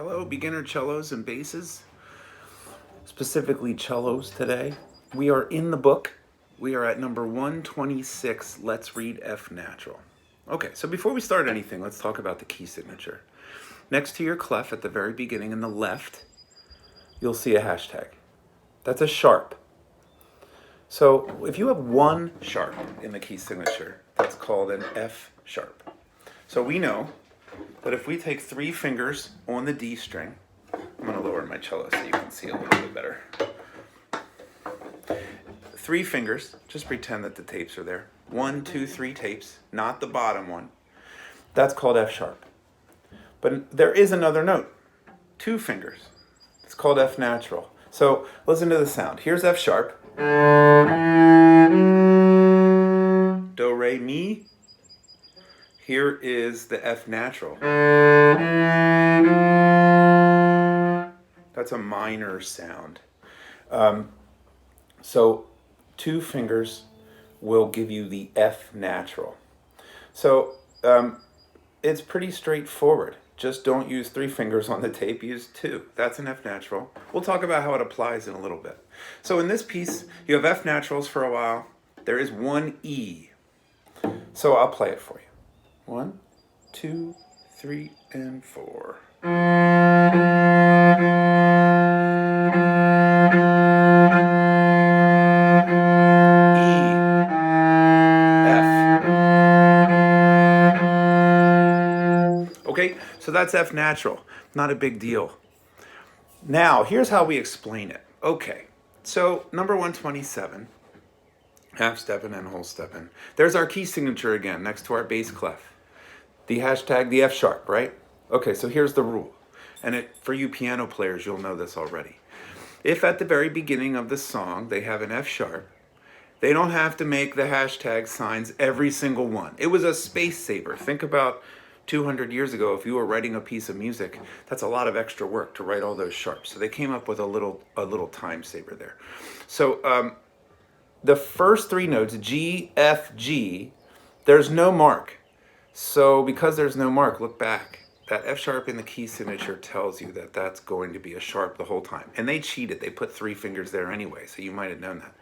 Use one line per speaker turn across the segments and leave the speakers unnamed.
Hello, beginner cellos and basses, specifically cellos today. We are in the book. We are at number 126. Let's read F natural. Okay, so before we start anything, let's talk about the key signature. Next to your clef at the very beginning in the left, you'll see a hashtag. That's a sharp. So if you have one sharp in the key signature, that's called an F sharp. So we know that if we take 3 fingers on the D string, I'm going to lower my cello so you can see a little bit better. 3 fingers, just pretend that the tapes are there. 1, 2, 3 tapes, not the bottom one. That's called F sharp. But there is another note, 2 fingers. It's called F natural. So listen to the sound. Here's F sharp. Do, re, mi. Here is the F natural. That's a minor sound. So 2 fingers will give you the F natural. So it's pretty straightforward. Just don't use 3 fingers on the tape, use 2. That's an F natural. We'll talk about how it applies in a little bit. So in this piece, you have F naturals for a while. There is 1 E. So I'll play it for you. 1, 2, 3, and 4. Okay, so that's F natural, not a big deal. Now, here's how we explain it. Okay, so number 127, half stepping and whole stepping. There's our key signature again, next to our bass clef. The hashtag, the F sharp, right? Okay, so here's the rule. And for you piano players, you'll know this already. If at the very beginning of the song they have an F sharp, they don't have to make the hashtag signs every single one. It was a space saver. Think about 200 years ago, if you were writing a piece of music, that's a lot of extra work to write all those sharps. So they came up with a little time saver there. So the first 3 notes, G, F, G, there's no mark. So because there's no mark, look back. That F sharp in the key signature tells you that that's going to be a sharp the whole time. And they cheated. They put 3 fingers there anyway, so you might have known that.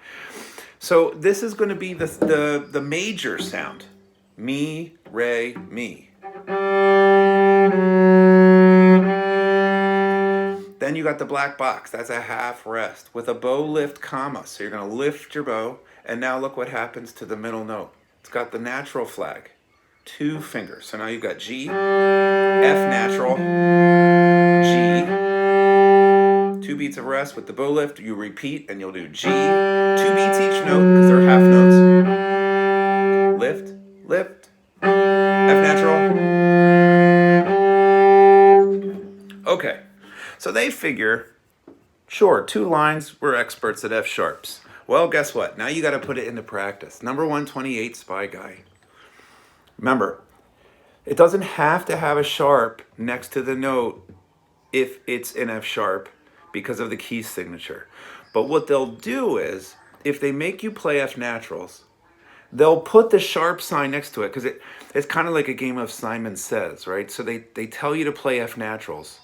So this is going to be the major sound. Mi, re, mi. Then you got the black box. That's a half rest with a bow lift comma. So you're going to lift your bow, and now look what happens to the middle note. It's got the natural flag. 2 fingers. So now you've got G, F natural, G, 2 beats of rest with the bow lift. You repeat and you'll do G, 2 beats each note because they're half notes. Lift, lift, F natural. Okay, so they figure, sure, 2 lines, we're experts at F sharps. Well, guess what? Now you got to put it into practice. Number 128, Spy Guy. Remember, it doesn't have to have a sharp next to the note if it's an F sharp because of the key signature. But what they'll do is, if they make you play F naturals, they'll put the sharp sign next to it because it's kind of like a game of Simon Says, right? So they tell you to play F naturals.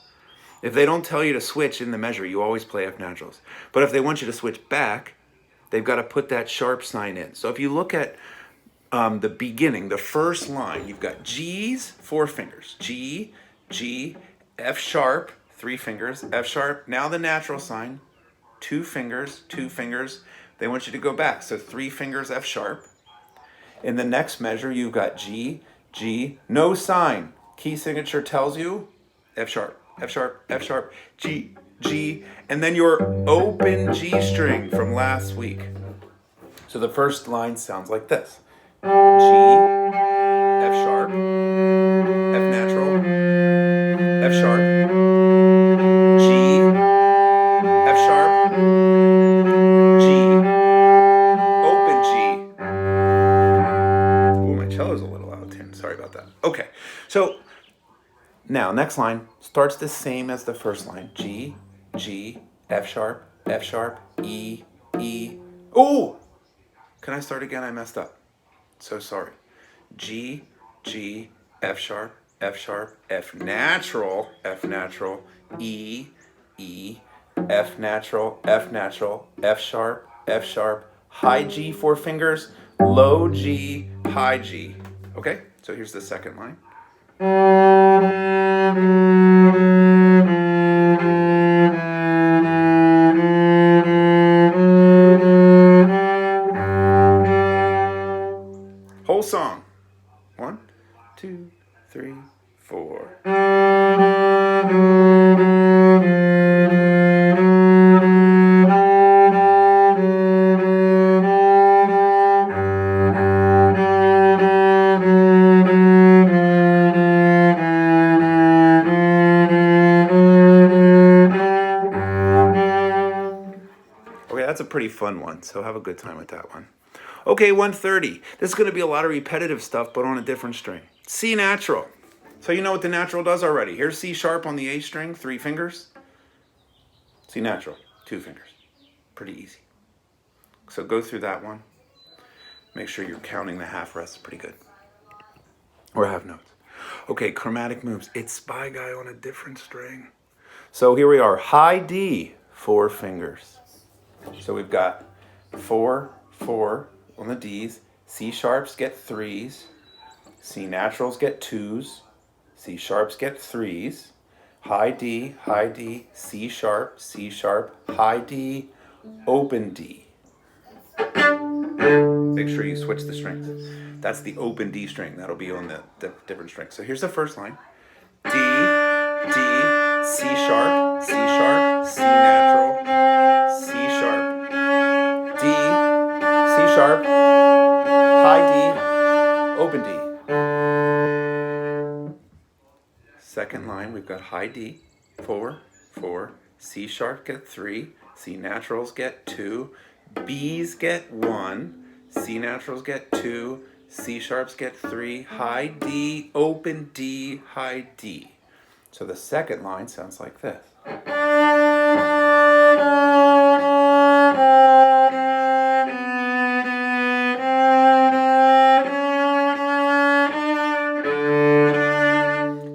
If they don't tell you to switch in the measure, you always play F naturals. But if they want you to switch back, they've got to put that sharp sign in. So if you look at the beginning, the first line, you've got G's, 4 fingers. G, G, F sharp, 3 fingers, F sharp. Now the natural sign, 2 fingers, 2 fingers. They want you to go back. So 3 fingers, F sharp. In the next measure, you've got G, G, no sign. Key signature tells you F sharp, F sharp, F sharp, G, G, and then your open G string from last week. So the first line sounds like this. G, F sharp, F natural, F sharp, G, F sharp, G, open G. Oh, my cello's a little out of tune. Sorry about that. Okay, so now next line starts the same as the first line. G, G, F sharp, E, E. Oh! Can I start again? I messed up. So sorry. G, G, F sharp, F sharp, F natural, E, E, F natural, F sharp, high G, 4 fingers, low G, high G. Okay, so here's the second line. Whole song. 1, 2, 3, 4. Okay, that's a pretty fun one, so have a good time with that one. Okay, 130. This is going to be a lot of repetitive stuff, but on a different string. C natural. So you know what the natural does already. Here's C sharp on the A string, 3 fingers. C natural, 2 fingers. Pretty easy. So go through that one. Make sure you're counting the half rests pretty good. Or half notes. Okay, chromatic moves. It's Spy Guy on a different string. So here we are. High D, 4 fingers. So we've got 4, 4 on the Ds. C sharps get 3s. C naturals get 2s. C sharps get 3s. High D, C sharp, high D, open D. Make sure you switch the strings. That's the open D string. That'll be on the different string. So here's the first line. D, D, C sharp, C natural, C sharp, D, C sharp, high D, open D. Second line, we've got high D, 4, 4, C sharp get 3, C naturals get 2, B's get 1, C naturals get 2, C sharps get 3, high D, open D, high D. So the second line sounds like this.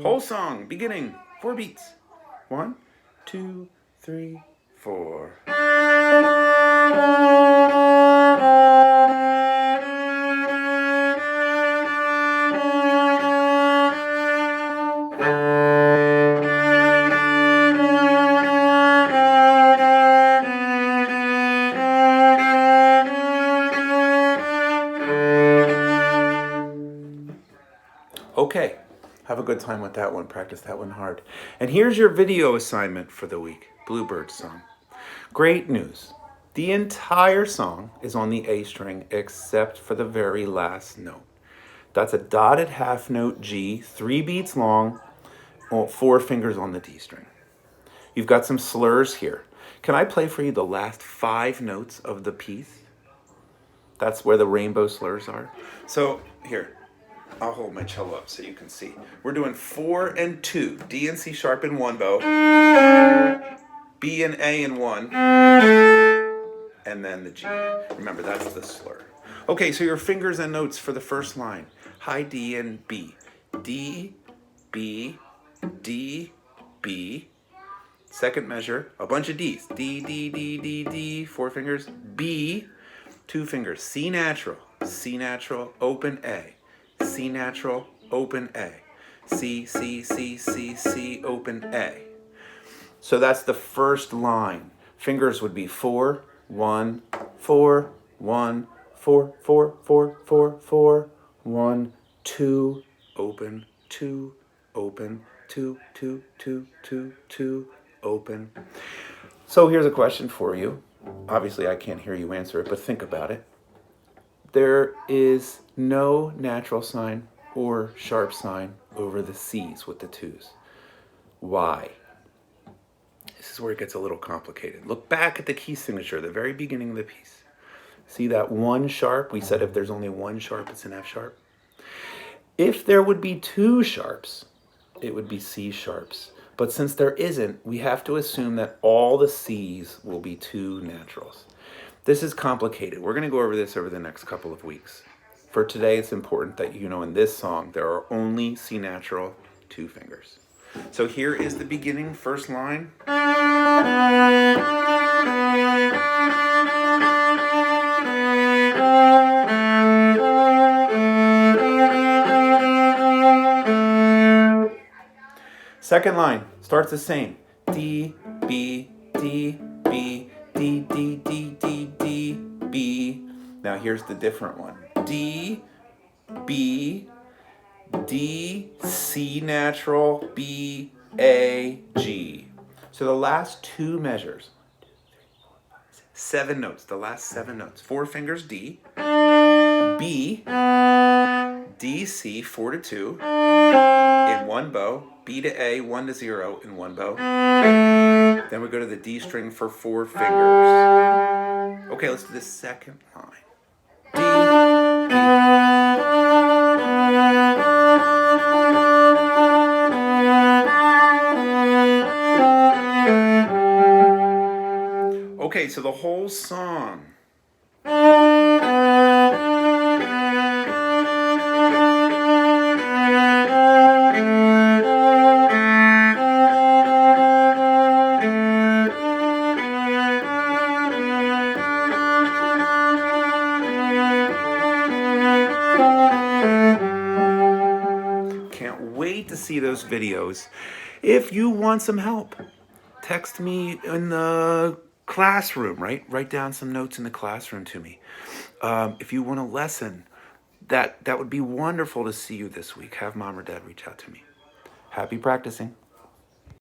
Whole song, beginning, 4 beats. 1, 2, 3, 4. Okay, have a good time with that one. Practice that one hard. And here's your video assignment for the week, Bluebird song. Great news. The entire song is on the A string except for the very last note. That's a dotted half note G, 3 beats long, 4 fingers on the D string. You've got some slurs here. Can I play for you the last 5 notes of the piece? That's where the rainbow slurs are. So here, I'll hold my cello up so you can see. We're doing 4 and 2, D and C sharp in one bow, B and A in one, and then the G. Remember, that's the slur. Okay, so your fingers and notes for the first line. High D and B. D, B, D, B. Second measure, a bunch of Ds. D, D, D, D, D, 4 fingers. B, 2 fingers. C natural, open A. C natural, open A. C, C, C, C, C, open A. So that's the first line. Fingers would be 4, 1, 4, 1, 4, 4, 4, 4, 4, 1, 2, open, 2, open, 2, 2, 2, 2, 2, open. So here's a question for you. Obviously, I can't hear you answer it, but think about it. There is no natural sign or sharp sign over the C's with the 2s. Why? This is where it gets a little complicated. Look back at the key signature, the very beginning of the piece. See that 1 sharp? We said if there's only 1 sharp, it's an F sharp. If there would be 2 sharps, it would be C sharps. But since there isn't, we have to assume that all the C's will be 2 naturals. This is complicated. We're going to go over this over the next couple of weeks. For today, it's important that you know in this song, there are only C natural 2 fingers. So here is the beginning first line. Second line starts the same. D, B, D, B, D, D, D, D, D, B. Now here's the different one. D, B, D, C natural, B, A, G. So the last 2 measures, 7 notes, the last 7 notes. 4 fingers D, B, D, C, 4 to 2, in 1 bow, B to A, 1 to 0 in 1 bow. Then we go to the D string for 4 fingers. Okay, let's do the second line. D, B. Okay, so the whole song. Can't wait to see those videos. If you want some help, text me in the classroom, right? Write down some notes in the classroom to me. If you want a lesson, that would be wonderful to see you this week. Have mom or dad reach out to me. Happy practicing.